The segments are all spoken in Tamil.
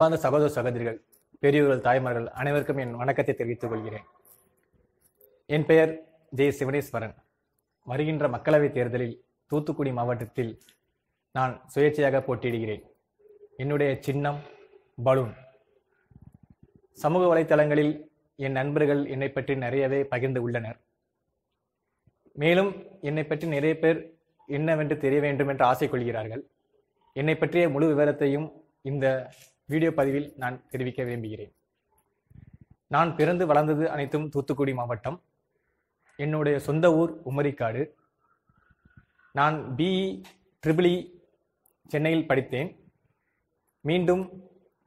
அன்பார்ந்த சகோதர சகோதரிகள், பெரியவர்கள், தாய்மார்கள் அனைவருக்கும் என் வணக்கத்தை தெரிவித்துக் கொள்கிறேன். என் பெயர் ஜே சிவனேஸ்வரன். வருகின்ற மக்களவைத் தேர்தலில் தூத்துக்குடி மாவட்டத்தில் நான் சுயேட்சையாக போட்டியிடுகிறேன். என்னுடைய சின்னம் பலூன். சமூக வலைத்தளங்களில் என் நண்பர்கள் என்னை பற்றி நிறையவே பகிர்ந்து உள்ளனர். மேலும் என்னை பற்றி நிறைய பேர் என்னவென்று தெரிய வேண்டும் என்று ஆசை கொள்கிறார்கள். என்னை பற்றிய முழு விவரத்தையும் இந்த வீடியோ பதிவில் நான் தெரிவிக்க விரும்புகிறேன். நான் பிறந்து வளர்ந்தது அனைத்தும் தூத்துக்குடி மாவட்டம். என்னுடைய சொந்த ஊர் உமரிக்காடு. நான் பிஇ ட்ரிபிள் இ சென்னையில் படித்தேன். மீண்டும்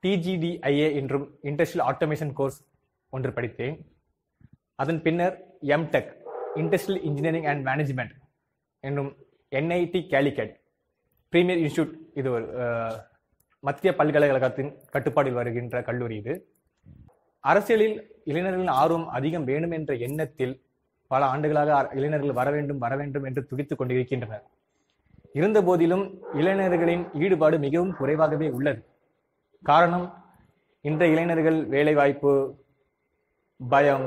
டிஜிடிஐஏ என்றும் இண்டஸ்ட்ரியல் ஆட்டோமேஷன் கோர்ஸ் ஒன்று படித்தேன். அதன் பின்னர் MTech industrial engineering and management என்னும் என்ஐடி கேலிக்கட் பிரீமியர் இன்ஸ்டியூட், இது ஒரு மத்திய பல்கலைக்கழகத்தின் கட்டுப்பாடில் வருகின்ற கல்லூரி. இது அரசியலில் இளைஞர்களின் ஆர்வம் அதிகம் வேணும் என்ற எண்ணத்தில் பல ஆண்டுகளாக இளைஞர்கள் வர வேண்டும் என்று துடித்துக் கொண்டிருக்கின்றனர். இருந்த போதிலும் இளைஞர்களின் ஈடுபாடு மிகவும் குறைவாகவே உள்ளது. காரணம், இன்றைய இளைஞர்கள் வேலைவாய்ப்பு, பயம்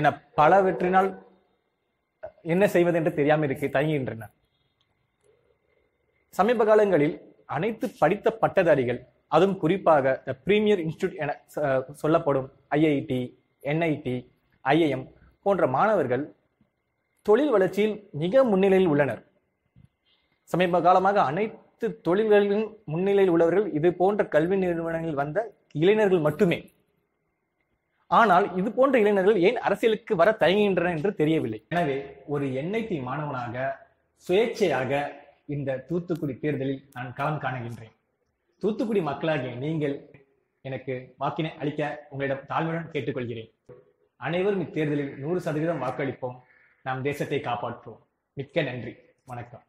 என பலவற்றினால் என்ன செய்வது என்று தெரியாமல் தயங்குகின்றனர். சமீப காலங்களில் அனைத்து படித்த பட்டதாரிகள், அதுவும் குறிப்பாக பிரீமியர் இன்ஸ்டியூட் என சொல்லப்படும் ஐஐடி, என்ஐடி, ஐஐஎம் போன்ற மாணவர்கள் தொழில் வளர்ச்சியில் மிக முன்னிலையில் உள்ளனர். சமீப காலமாக அனைத்து தொழில்களின் முன்னிலையில் உள்ளவர்கள் இது போன்ற கல்வி நிறுவனங்களில் வந்த இளைஞர்கள் மட்டுமே. ஆனால் இது போன்ற இளைஞர்கள் ஏன் அரசியலுக்கு வர தயங்குகின்றனர் என்று தெரியவில்லை. எனவே ஒரு என்ஐடி மாணவனாக சுயேட்சையாக இந்த தூத்துக்குடி தேர்தலில் நான் களம் காணுகின்றேன். தூத்துக்குடி மக்களாகிய நீங்கள் எனக்கு வாக்கினை அளிக்க உங்களிடம் தாழ்மையுடன் கேட்டுக்கொள்கிறேன். அனைவரும் இத்தேர்தலில் 100% வாக்களிப்போம். நாம் தேசத்தை காப்பாற்றுவோம். மிக்க நன்றி. வணக்கம்.